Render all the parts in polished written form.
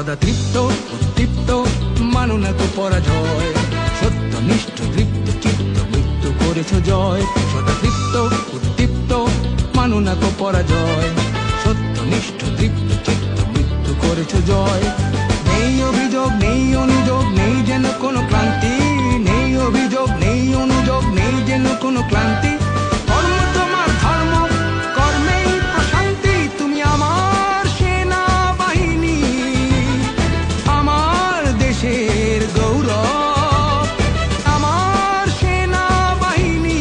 সদা তৃপ্ত উদ্দীপ্ত মানো না কো পরাজয়, সত্যনিষ্ঠ তৃপ্ত চিত্ত মৃত্যু করেছ জয়। সদা তৃপ্ত উদ্দীপ্ত মানো না কো পরাজয়, সত্যনিষ্ঠ তৃপ্ত চিত্ত মৃত্যু করেছ জয়। নেই অভিযোগ নেই অনুযোগ নেই যেন কোনো ক্লান্তি, নেই অভিযোগ নেই অনুযোগ নেই যেন কোনো ক্লান্তি। কর্ম তোমার ধর্ম, কর্মেই প্রশান্তি। তুমি আমার সেনাবাহিনী, আমার দেশের গৌরব। আমার সেনাবাহিনী,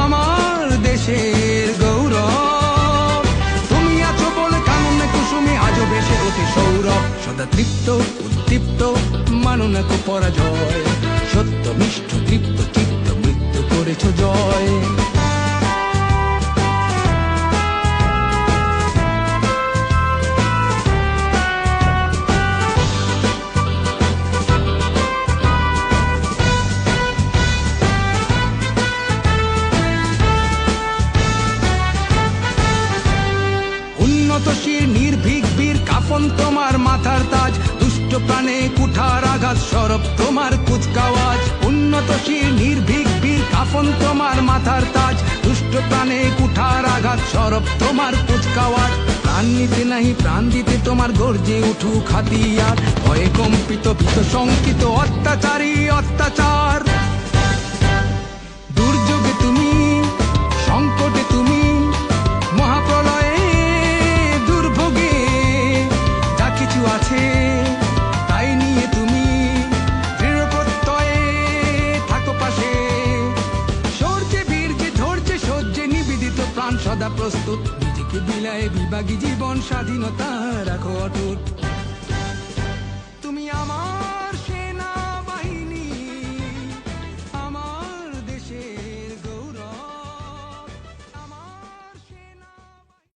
আমার দেশের গৌরব। তুমি আছো বলে কাননে কুসুমে আজও বেশে ওঠে সৌরভ। সদা তৃপ্ত উদ্দীপ্ত মানো না কো পরাজয়, সত্যনিষ্ঠ তৃপ্ত চিত্ত মৃত্যু করেছ জয়। উন্নতশীল নির্ভীক বীর কাফন তোমার মাথার তাজ, দুষ্ট প্রাণে কুঠার আঘাত সরব তোমার কুচকাওয়াজ। উন্নতশীল নির্ভীক বীর কাফন তোমার মাথার তাজ, দুষ্ট প্রাণে কুঠার আঘাত সরব তোমার কুচকাওয়াজ। প্রাণ নিতে নাহি প্রাণ দিতে তোমার গর্জে উঠুক হাতিয়ার, ভয়ে কম্পিত ভীত শঙ্কিত অত্যাচারী অত্যাচার। দুর্যোগে তুমি, সংকটে তুমি, মহাপ্রলয়ে দুর্ভোগে যা কিছু আছে তাই নিয়ে তুমি দৃঢ় প্রত্যয়ে থাকো পাশে। সূর্যে বীর্যে ধৈর্যে সহ্যে নিবেদিত প্রাণ সদা প্রস্তুত, নিজেকে বিলায়ে বিভাগী জীবন স্বাধীনতা রাখো অটুট। তুমি আমার